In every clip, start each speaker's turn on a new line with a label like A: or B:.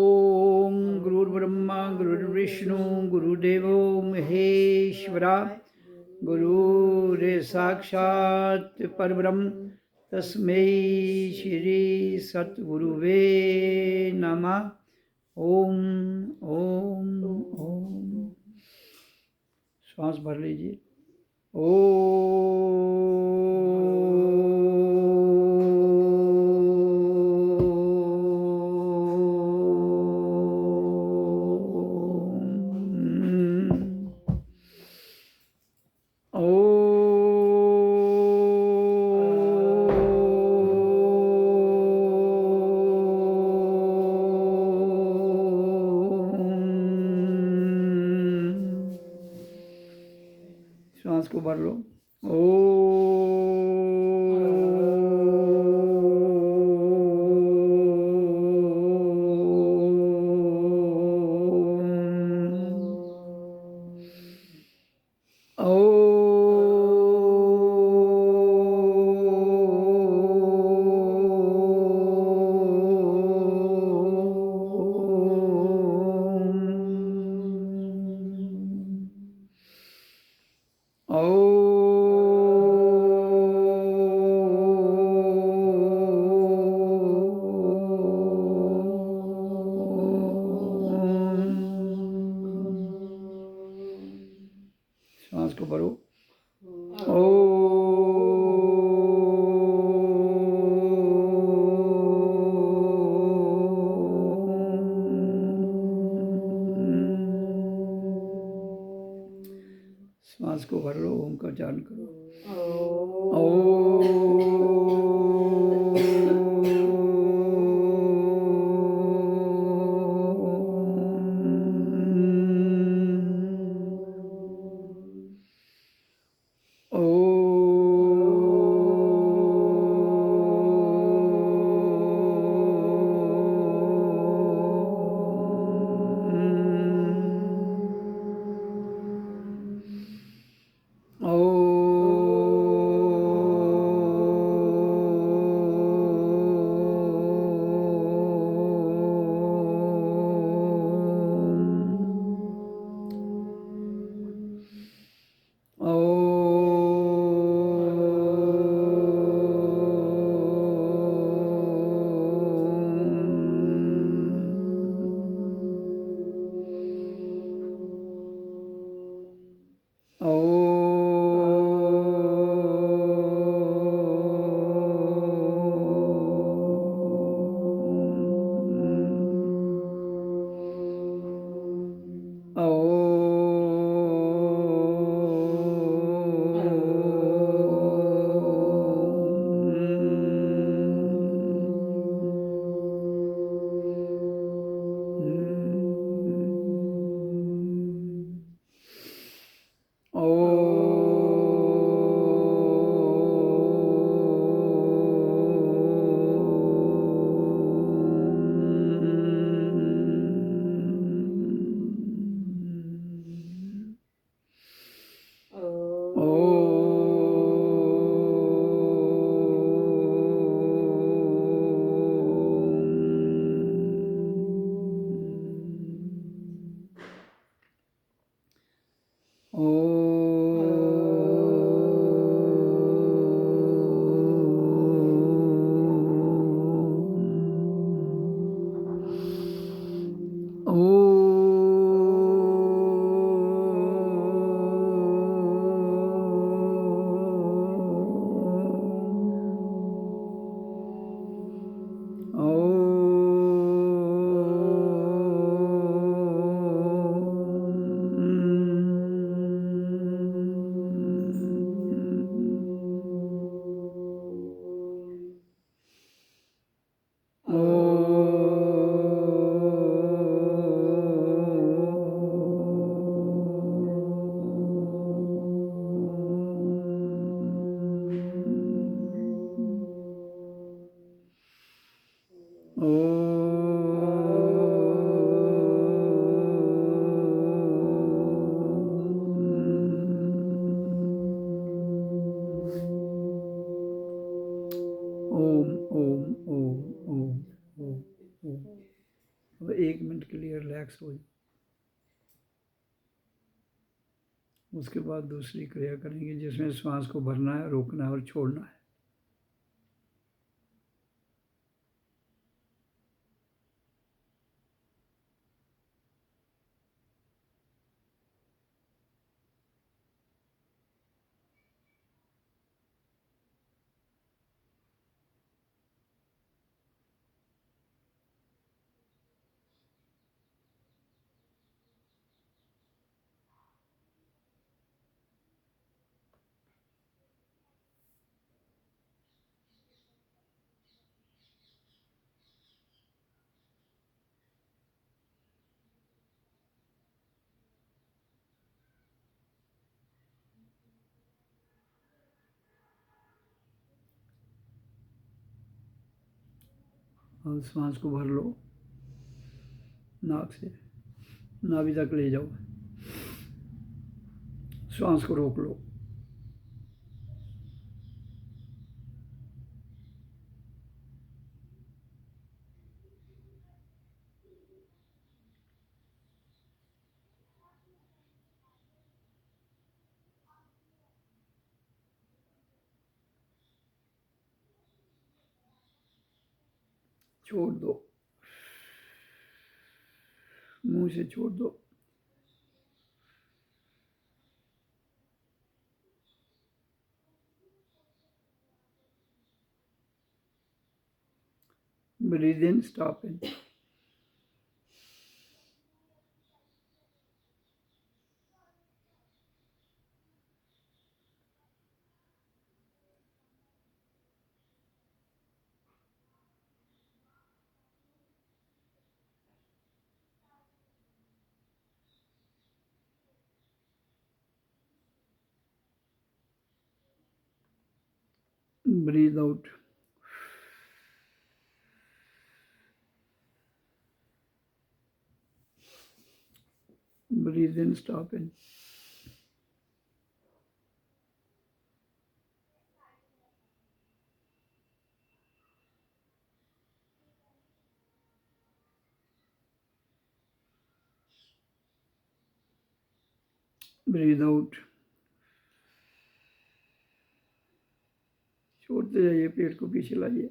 A: ओम गुरुर्ब्रह्मा गुरुर्विष्णु गुरुदेवो महेश्वरा गुरुरे साक्षात् परब्रह्म तस्मै श्री सतगुरुवे नमः। ओम ओम ओम। श्वास भर लीजिए। श्वास को भर लो। श्वास को भरो। श्वास को भर लो। ओम का उच्चारण करो। 1 मिनट के लिए रिलैक्स हो जाओ। उसके बाद दूसरी क्रिया करेंगे जिसमें श्वास को भरना है, रोकना है और छोड़ना है। और श्वास को भर लो, नाक से नाभि तक ले जाओ, श्वास को रोक लो। छोड़ दो, मुंह से छोड़ दो। Breathe in, stop in. Breathe out. Breathe in, stop in. Breathe out. छोड़ते जाइए, पेट को पीछे लाइए।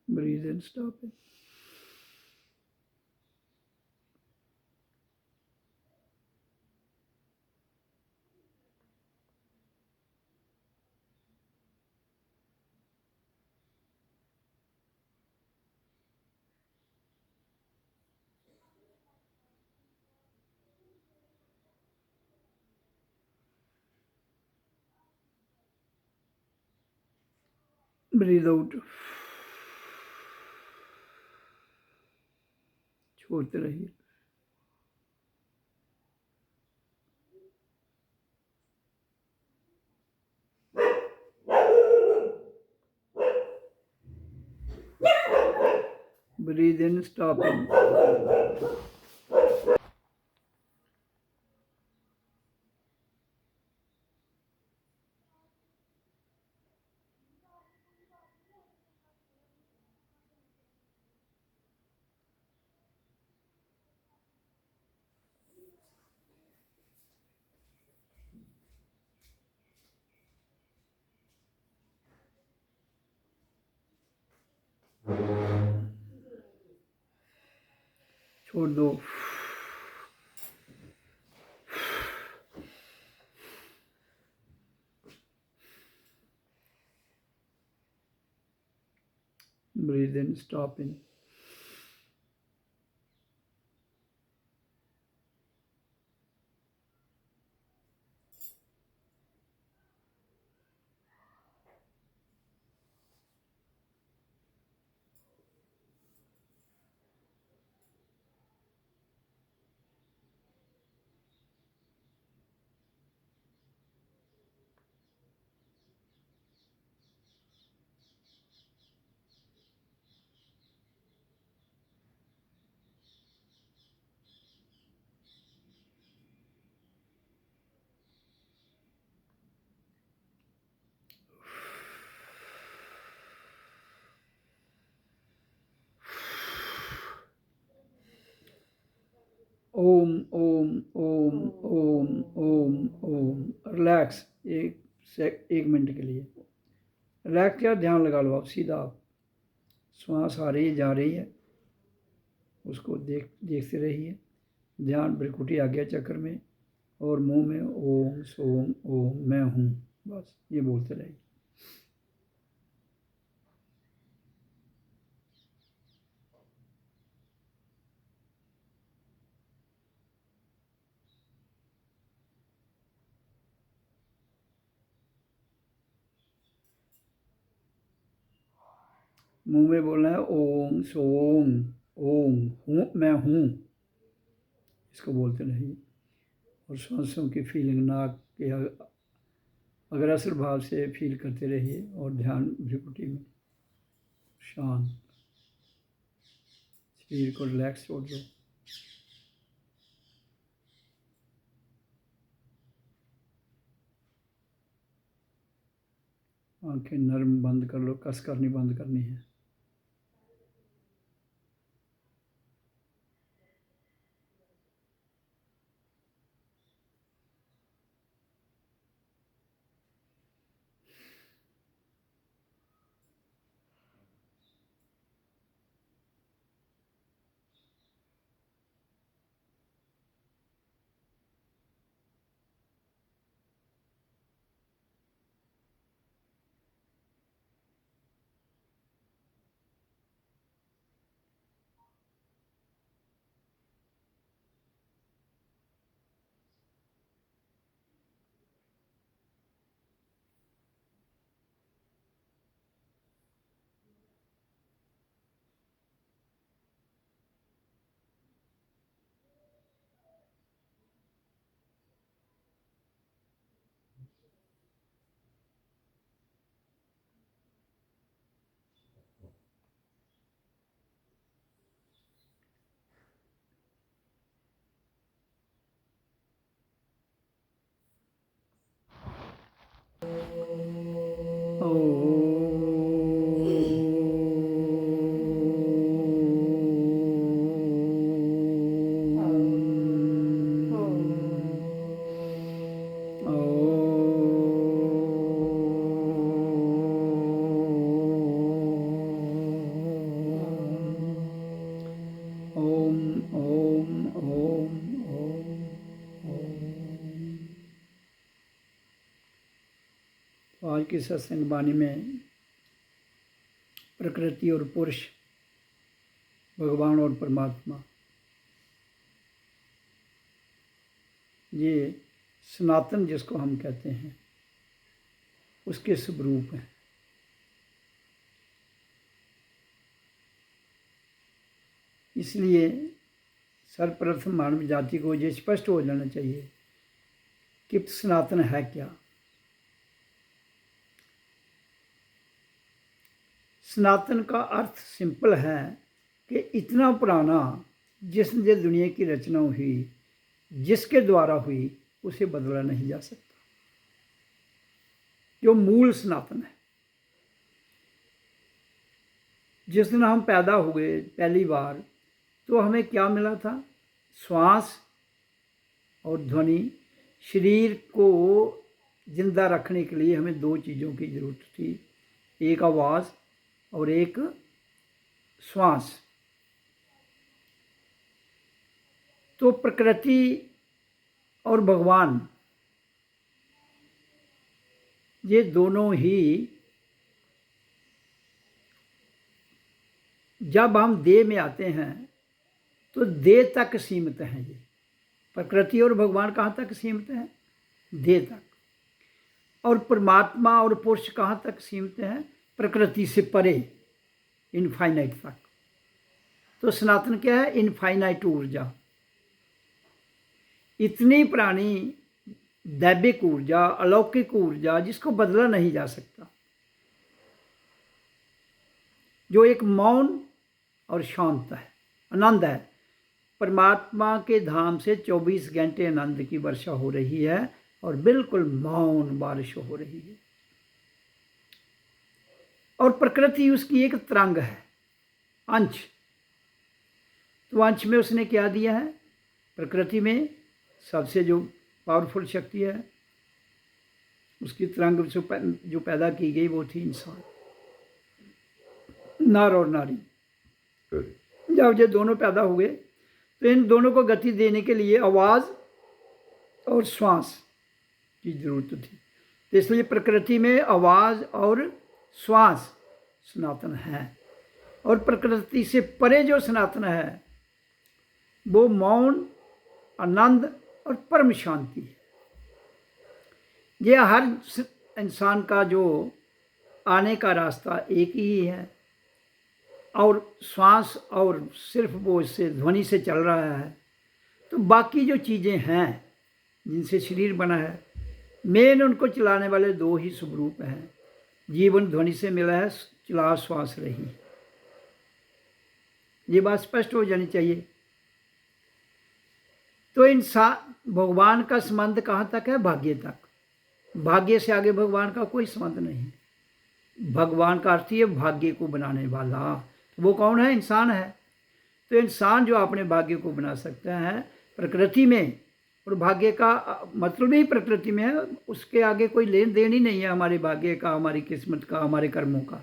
A: Breathe in, stop in. Breathe out. छोड़ते रहिए। Breathe in, stop in. छोड़ दो। Breathe in, stop in. Om Om Om Om Om Om. Relax, 1 minute के लिए रिलैक्स किया, ध्यान लगा लो आप सीधा। आप श्वास आ रही है जा रही है, उसको देखते रहिए। ध्यान भ्रिकुटी आज्ञा चक्र में और मुंह में ओम सोम ओम मैं हूँ, बस ये बोलते रहिए। मुंह में बोलना है ओम सोम ओम हूँ मैं हूँ, इसको बोलते रहिए। और सांसों की फीलिंग नाक के अग्रसर भाव से फील करते रहिए और ध्यान भ्रिकुटी में शांत, शरीर को रिलैक्स छोड़ दो। आंखें नर्म बंद कर लो, कस करनी बंद करनी है। ओम ओम ओम ओम ओम। तो आज की सत्संग वाणी में प्रकृति और पुरुष, भगवान और परमात्मा, ये सनातन जिसको हम कहते हैं, उसके स्वरूप हैं। इसलिए सर्वप्रथम मानव जाति को ये स्पष्ट हो जाना चाहिए कि सनातन है क्या। सनातन का अर्थ सिंपल है कि इतना पुराना जिसने दुनिया की रचना हुई, जिसके द्वारा हुई, उसे बदला नहीं जा सकता, जो मूल सनातन है। जिस दिन हम पैदा हुए पहली बार, तो हमें क्या मिला था? श्वास और ध्वनि। शरीर को जिंदा रखने के लिए हमें 2 चीज़ों की ज़रूरत थी, एक आवाज़ और एक श्वास। तो प्रकृति और भगवान, ये दोनों ही जब हम देह में आते हैं तो देह तक सीमित हैं। ये प्रकृति और भगवान कहाँ तक सीमित हैं? देह तक। और परमात्मा और पुरुष कहाँ तक सीमित हैं? प्रकृति से परे, इनफाइनाइट तक। तो सनातन क्या है? इनफाइनाइट ऊर्जा, इतनी पुरानी दैविक ऊर्जा, अलौकिक ऊर्जा, जिसको बदला नहीं जा सकता, जो एक मौन और शांत है, आनंद है। परमात्मा के धाम से 24 घंटे आनंद की वर्षा हो रही है और बिल्कुल मौन बारिश हो रही है। और प्रकृति उसकी एक तरंग है, अंश। तो अंश में उसने क्या दिया है? प्रकृति में सबसे जो पावरफुल शक्ति है, उसकी तरंग जो पैदा की गई वो थी इंसान, नर और नारी। जब ये दोनों पैदा हुए तो इन दोनों को गति देने के लिए आवाज़ और श्वास की जरूरत थी। तो इसलिए प्रकृति में आवाज़ और श्वास सनातन है, और प्रकृति से परे जो सनातन है वो मौन, आनंद और परम शांति है। ये हर इंसान का जो आने का रास्ता एक ही है, और श्वास और सिर्फ वो इससे ध्वनि से चल रहा है। तो बाकी जो चीज़ें हैं जिनसे शरीर बना है, मेन उनको चलाने वाले दो ही स्वरूप हैं। जीवन ध्वनि से मिला है, चला श्वास रही। ये बात स्पष्ट हो जानी चाहिए। तो इंसान भगवान का संबंध कहाँ तक है? भाग्य तक। भाग्य से आगे भगवान का कोई संबंध नहीं। भगवान का अर्थ ही है भाग्य को बनाने वाला। तो वो कौन है? इंसान है। तो इंसान जो अपने भाग्य को बना सकता है प्रकृति में, और भाग्य का मतलब ही प्रकृति में है, उसके आगे कोई लेन देन ही नहीं है हमारे भाग्य का, हमारी किस्मत का, हमारे कर्मों का,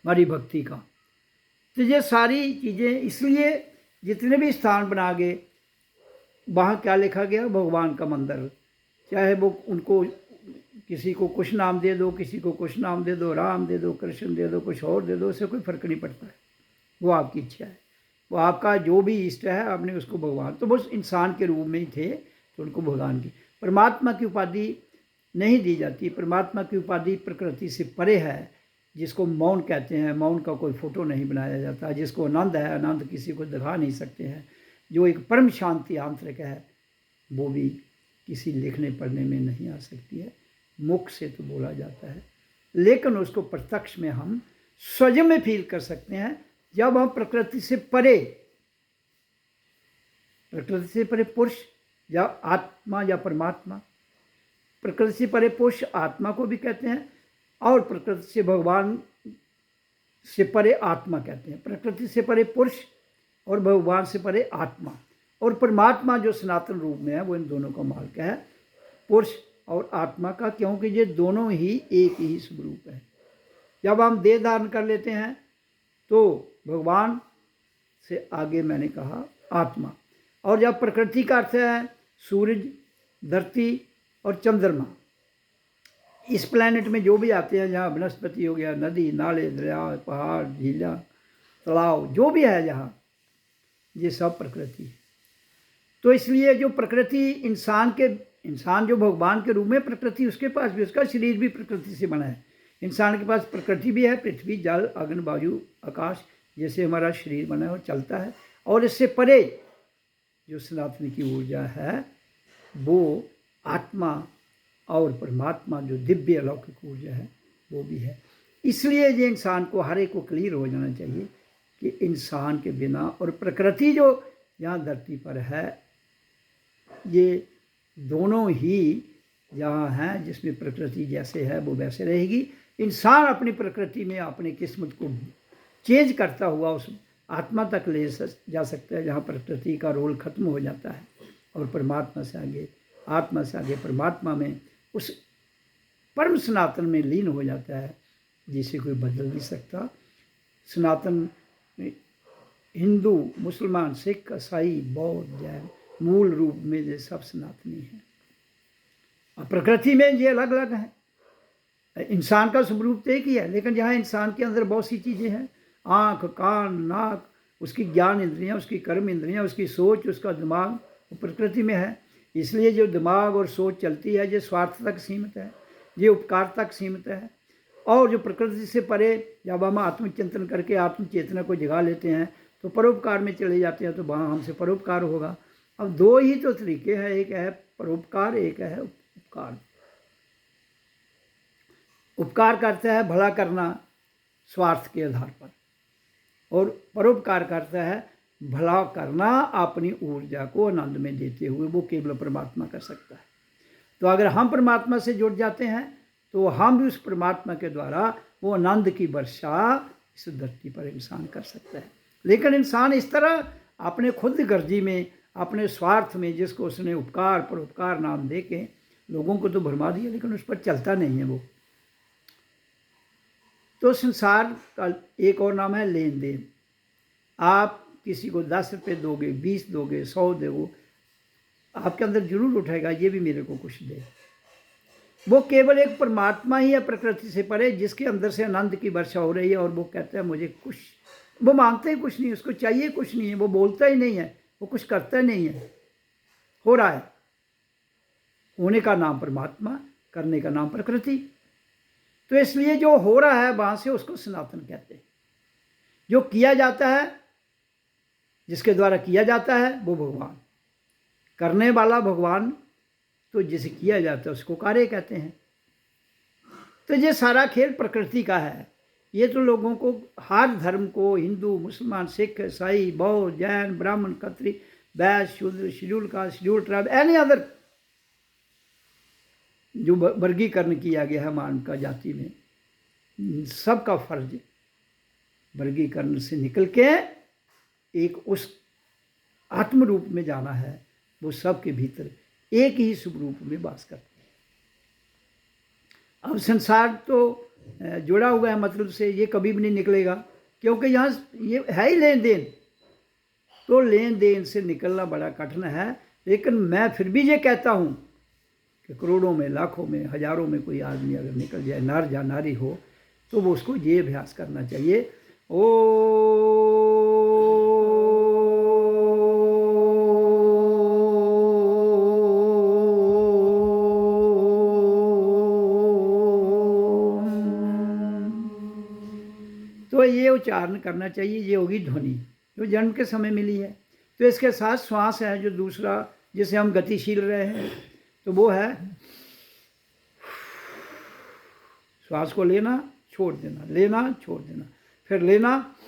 A: हमारी भक्ति का। तो ये सारी चीज़ें, इसलिए जितने भी स्थान बना गए वहाँ क्या लिखा गया? भगवान का मंदिर। चाहे वो उनको किसी को कुछ नाम दे दो, किसी को कुछ नाम दे दो, राम दे दो, कृष्ण दे दो, कुछ और दे दो, उससे कोई फर्क नहीं पड़ता है। वो आपकी इच्छा है, वो आपका जो भी इष्ट है आपने उसको भगवान। तो वो इंसान के रूप में ही थे तो उनको भगवान की, परमात्मा की उपाधि नहीं दी जाती। परमात्मा की उपाधि प्रकृति से परे है, जिसको मौन कहते हैं। मौन का कोई फोटो नहीं बनाया जाता। जिसको आनंद है, आनंद किसी को दिखा नहीं सकते हैं। जो एक परम शांति आंतरिक है, वो भी किसी लिखने पढ़ने में नहीं आ सकती है। मुख से तो बोला जाता है, लेकिन उसको प्रत्यक्ष में हम स्वयं में फील कर सकते हैं जब हम प्रकृति से परे, प्रकृति से परे पुरुष या आत्मा या परमात्मा, प्रकृति से परे पुरुष आत्मा को भी कहते हैं, और प्रकृति से भगवान से परे आत्मा कहते हैं। प्रकृति से परे पुरुष और भगवान से परे आत्मा, और परमात्मा जो सनातन रूप में है वो इन दोनों का मालिक है, पुरुष और आत्मा का, क्योंकि ये दोनों ही एक ही स्वरूप है। जब हम देह धारण कर लेते हैं तो भगवान से आगे मैंने कहा आत्मा, और जब प्रकृति का अर्थ है सूरज, धरती और चंद्रमा, इस प्लैनेट में जो भी आते हैं, जहाँ वनस्पति हो गया, नदी, नाले, दरिया, पहाड़, झीला, तालाब, जो भी है जहाँ, ये सब प्रकृति है। तो इसलिए जो प्रकृति इंसान जो भगवान के रूप में, प्रकृति उसके पास भी, उसका शरीर भी प्रकृति से बना है। इंसान के पास प्रकृति भी है, पृथ्वी, जल, अग्नि, वायु, आकाश, जैसे हमारा शरीर बना है और चलता है। और इससे परे जो सनातन की ऊर्जा है वो आत्मा और परमात्मा जो दिव्य अलौकिक ऊर्जा है वो भी है। इसलिए ये इंसान को हर एक को क्लियर हो जाना चाहिए कि इंसान के बिना, और प्रकृति जो यहाँ धरती पर है, ये दोनों ही जहाँ हैं, जिसमें प्रकृति जैसे है वो वैसे रहेगी। इंसान अपनी प्रकृति में अपनी किस्मत को चेंज करता हुआ उस आत्मा तक ले जा सकता है, जहाँ प्रकृति का रोल खत्म हो जाता है, और परमात्मा से आगे, आत्मा से आगे परमात्मा में, उस परम सनातन में लीन हो जाता है, जिसे कोई बदल नहीं सकता। सनातन हिंदू, मुसलमान, सिख, ईसाई, बौद्ध, जैन, मूल रूप में ये सब सनातनी हैं। और प्रकृति में ये अलग अलग हैं। इंसान का स्वरूप तो एक ही है, लेकिन जहाँ इंसान के अंदर बहुत सी चीज़ें हैं, आँख, कान, नाक, उसकी ज्ञान इंद्रियाँ, उसकी कर्म इंद्रियाँ, उसकी सोच, उसका दिमाग, वो प्रकृति में है। इसलिए जो दिमाग और सोच चलती है, ये स्वार्थ तक सीमित है, ये उपकार तक सीमित है। और जो प्रकृति से परे जब हम आत्मचिंतन करके आत्मचेतना को जगा लेते हैं तो परोपकार में चले जाते हैं, तो वहाँ हमसे परोपकार होगा। अब दो ही तो तरीके हैं, एक है परोपकार, एक है उपकार। उपकार करता है भला करना स्वार्थ के आधार पर, और परोपकार करता है भला करना अपनी ऊर्जा को आनंद में देते हुए, वो केवल परमात्मा कर सकता है। तो अगर हम परमात्मा से जुड़ जाते हैं तो हम भी उस परमात्मा के द्वारा वो आनंद की वर्षा इस धरती पर इंसान कर सकता है। लेकिन इंसान इस तरह अपने खुद गर्जी में, अपने स्वार्थ में जिसको उसने उपकार पर उपकार नाम दे के लोगों को तो भरमा दिया, लेकिन उस पर चलता नहीं है वो। तो संसार का एक और नाम है लेन देन। आप किसी को 10 रुपये दोगे, 20 दोगे, 100 दोगे, आपके अंदर जरूर उठेगा ये भी मेरे को कुछ दे। वो केवल एक परमात्मा ही है प्रकृति से परे, जिसके अंदर से आनंद की वर्षा हो रही है, और वो कहता है मुझे कुछ, वो मांगता ही कुछ नहीं, उसको चाहिए कुछ नहीं है, वो बोलता ही नहीं है, वो कुछ करता नहीं है, हो रहा है। होने का नाम परमात्मा, करने का नाम प्रकृति। तो इसलिए जो हो रहा है वहां से उसको सनातन कहते हैं। जो किया जाता है, जिसके द्वारा किया जाता है वो भगवान, करने वाला भगवान, तो जिसे किया जाता है उसको कार्य कहते हैं। तो ये सारा खेल प्रकृति का है। ये तो लोगों को, हर धर्म को, हिंदू, मुसलमान, सिख, ईसाई, बौद्ध, जैन, ब्राह्मण, खत्री, वैश्य, शूद्र, schedule caste, schedule tribe, any other जो वर्गीकरण किया गया है मानव का जाति में, सबका फर्ज वर्गीकरण से निकल के एक उस आत्म रूप में जाना है। वो सबके भीतर एक ही शुभ रूप में वास करते हैं। अब संसार तो जुड़ा हुआ है मतलब से, ये कभी भी नहीं निकलेगा, क्योंकि यहाँ ये है ही लेन देन। तो लेन देन से निकलना बड़ा कठिन है। लेकिन मैं फिर भी ये कहता हूँ कि करोड़ों में, लाखों में, हजारों में कोई आदमी अगर निकल जाए, नर या नारी हो, तो वो उसको ये अभ्यास करना चाहिए, तो ये उच्चारण करना चाहिए। ये होगी ध्वनि जो जन्म के समय मिली है। तो इसके साथ श्वास है जो दूसरा, जिसे हम गतिशील रहे हैं, तो वो है श्वास को लेना, छोड़ देना, लेना, छोड़ देना, फिर लेना,